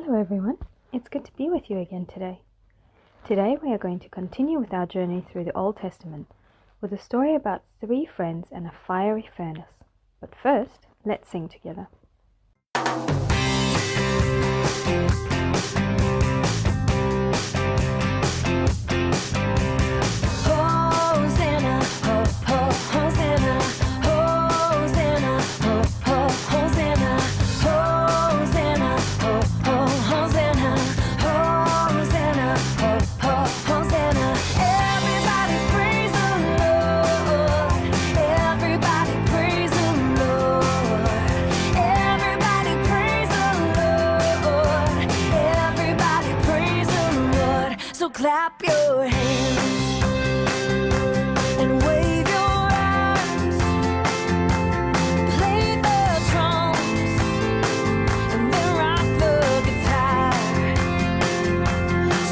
Hello everyone, it's good to be with you again today. Today we are going to continue with our journey through the Old Testament with a story about 3 friends and a fiery furnace. But first, let's sing together. Clap your hands and wave your arms, play the drums and then rock the guitar.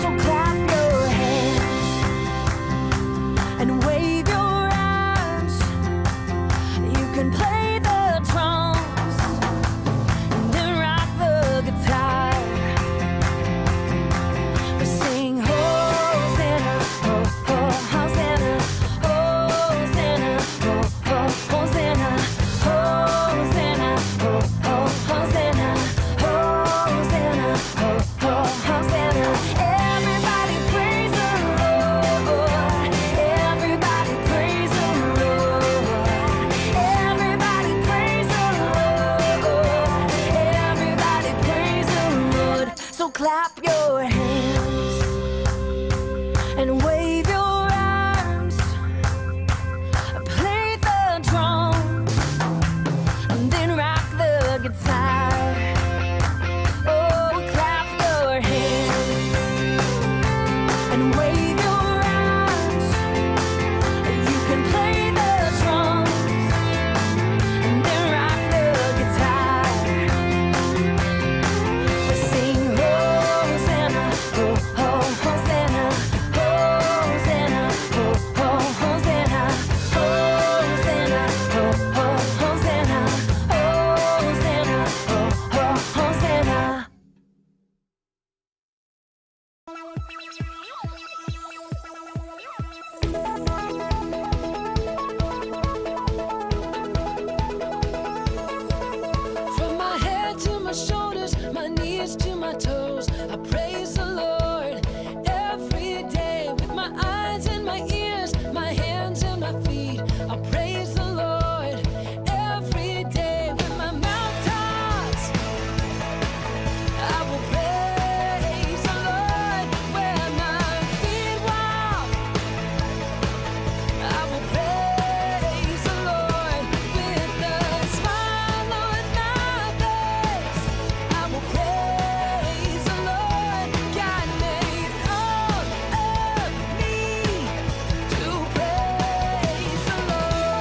So clap your hands and wave your arms. You can play the drums and then rock the guitar. We sing clap your hands and wave your arms, play the drums and then rock the guitar. Oh, clap your hands and wave your arms. You can play the drums and then rock the guitar. We sing Hosanna, oh, oh, Hosanna, Hosanna, oh, oh, Hosanna, Hosanna, oh, oh, Hosanna, Hosanna, oh, oh, Hosanna. From my head to my shoulders, my knees to my toes, I praise the Lord every day with my eyes and my ears, my hands and my feet. I praise the Lord every day with my mouth talks. I will praise the Lord where my feet walk. I will praise the Lord with a smile on my face. I will praise the Lord. God made all of me to praise the Lord.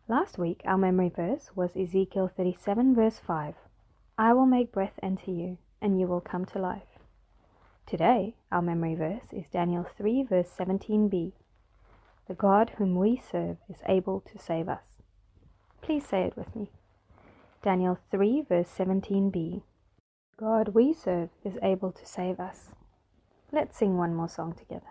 Last week, our memory verse was Ezekiel 37 verse 5. I will make breath enter you, and you will come to life. Today, our memory verse is Daniel 3 verse 17b. The God whom we serve is able to save us. Please say it with me. Daniel 3 verse 17b. God we serve is able to save us. Let's sing one more song together.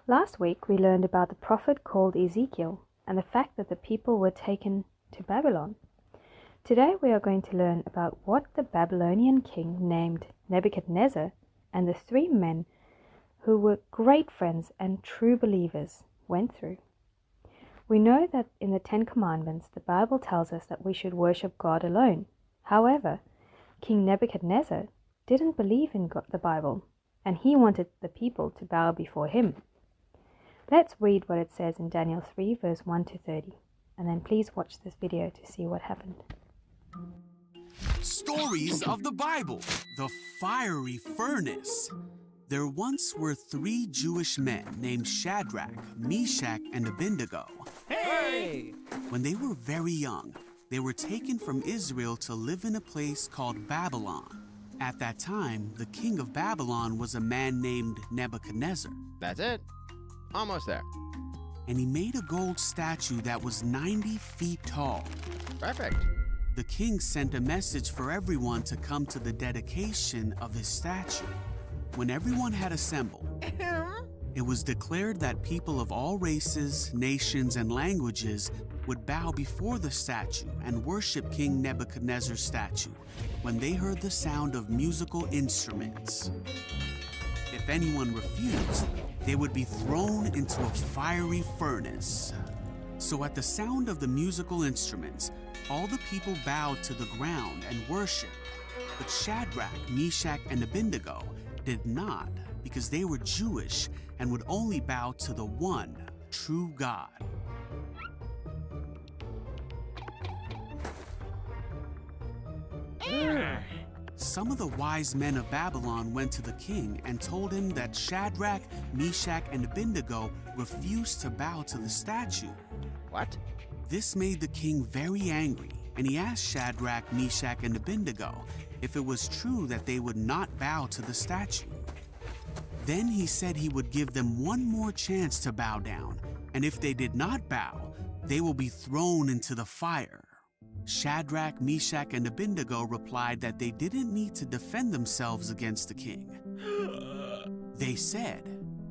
Last week we learned about the prophet called Ezekiel and the fact that the people were taken to Babylon. Today we are going to learn about what the Babylonian king named Nebuchadnezzar and the three men who were great friends and true believers went through. We know that in the Ten Commandments the Bible tells us that we should worship God alone. However, King Nebuchadnezzar didn't believe in God, the Bible, and he wanted the people to bow before him. Let's read what it says in Daniel 3 verse 1 to 30, and then please watch this video to see what happened. Stories of the Bible, the fiery furnace. There once were 3 Jewish men named Shadrach, Meshach, and Abednego. Hey! When they were very young, they were taken from Israel to live in a place called Babylon. At that time, the king of Babylon was a man named Nebuchadnezzar. That's it. Almost there. And he made a gold statue that was 90 feet tall. Perfect. The king sent a message for everyone to come to the dedication of his statue. When everyone had assembled, it was declared that people of all races, nations, and languages would bow before the statue and worship King Nebuchadnezzar's statue when they heard the sound of musical instruments. If anyone refused, they would be thrown into a fiery furnace. So at the sound of the musical instruments, all the people bowed to the ground and worshiped. But Shadrach, Meshach, and Abednego did not, because they were Jewish and would only bow to the one true God. Some of the wise men of Babylon went to the king and told him that Shadrach, Meshach, and Abednego refused to bow to the statue. What? This made the king very angry, and he asked Shadrach, Meshach, and Abednego if it was true that they would not bow to the statue. Then he said he would give them one more chance to bow down, and if they did not bow, they will be thrown into the fire. Shadrach, Meshach, and Abednego replied that they didn't need to defend themselves against the king. They said,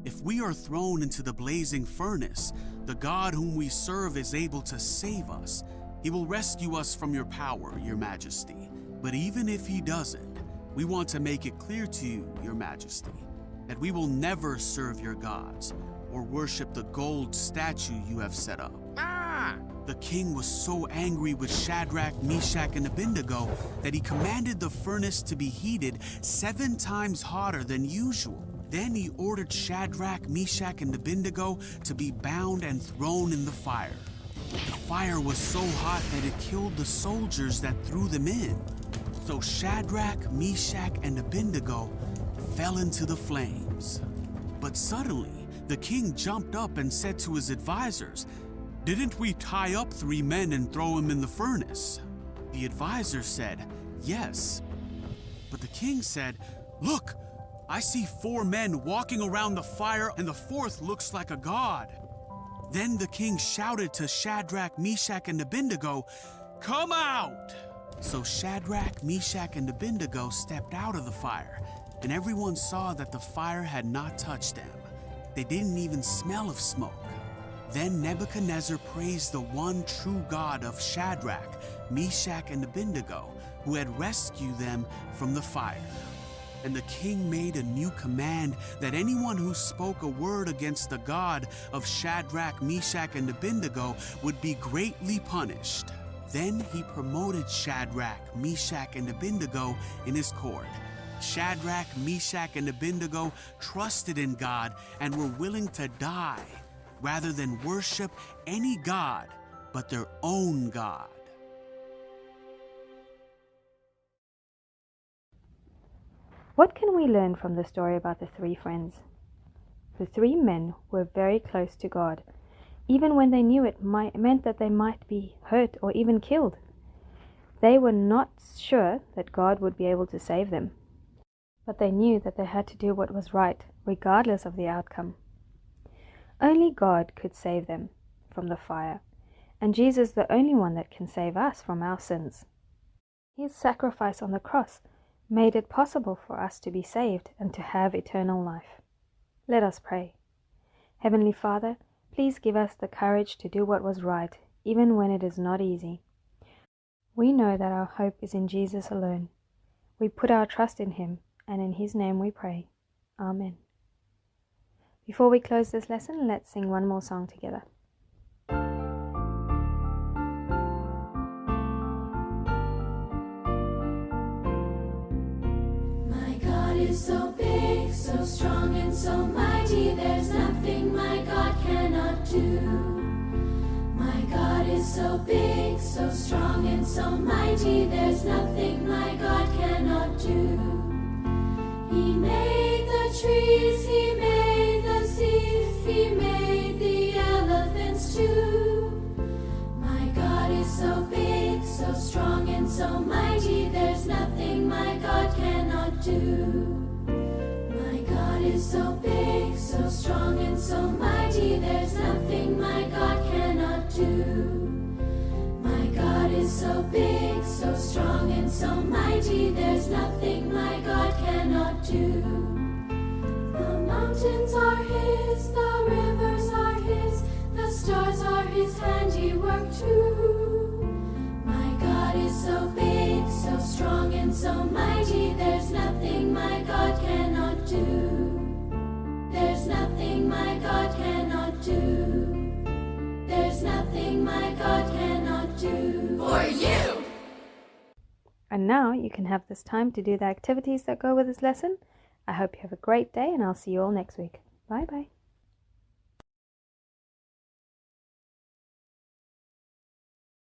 "If we are thrown into the blazing furnace, the God whom we serve is able to save us. He will rescue us from your power, your majesty. But even if he doesn't, We want to make it clear to you, Your Majesty, that we will never serve your gods or worship the gold statue you have set up." Ah! The king was so angry with Shadrach, Meshach, and Abednego that he commanded the furnace to be heated 7 times hotter than usual. Then he ordered Shadrach, Meshach, and Abednego to be bound and thrown in the fire. The fire was so hot that it killed the soldiers that threw them in. So Shadrach, Meshach, and Abednego fell into the flames. But suddenly, the king jumped up and said to his advisors, "Didn't we tie up 3 men and throw them in the furnace?" The advisors said, "Yes." But the king said, "Look, I see 4 men walking around the fire, and the 4th looks like a god." Then the king shouted to Shadrach, Meshach, and Abednego, "Come out!" So Shadrach, Meshach, and Abednego stepped out of the fire, and everyone saw that the fire had not touched them. They didn't even smell of smoke. Then Nebuchadnezzar praised the one true God of Shadrach, Meshach, and Abednego, who had rescued them from the fire. And the king made a new command that anyone who spoke a word against the God of Shadrach, Meshach, and Abednego would be greatly punished. Then he promoted Shadrach, Meshach, and Abednego in his court. Shadrach, Meshach, and Abednego trusted in God and were willing to die rather than worship any god but their own God. What can we learn from the story about the 3 friends? The 3 men were very close to God, even when they knew it meant that they might be hurt or even killed. They were not sure that God would be able to save them, but they knew that they had to do what was right, regardless of the outcome. Only God could save them from the fire, and Jesus is the only one that can save us from our sins. His sacrifice on the cross made it possible for us to be saved and to have eternal life. Let us pray. Heavenly Father, please give us the courage to do what was right, even when it is not easy. We know that our hope is in Jesus alone. We put our trust in Him, and in His name we pray. Amen. Before we close this lesson, let's sing one more song together. My God is so big, so strong, and so mighty. There's nothing my God cannot do. My God is so big, so strong, and so mighty. There's nothing my God cannot do. He made the trees, He made the seas, He made the elephants too. My God is so big, so strong, and so mighty. There's nothing my God cannot do. My God is so big, so strong, and so mighty. There's nothing my God cannot do. My God is so big, so strong, and so mighty. There's nothing my God cannot do. The mountains are His, the rivers are His, the stars are His handiwork too. My God is so big, so strong, and so mighty. There's nothing my God cannot do. There's nothing my God cannot do. There's nothing my God cannot do. For you! And now you can have this time to do the activities that go with this lesson. I hope you have a great day, and I'll see you all next week. Bye bye.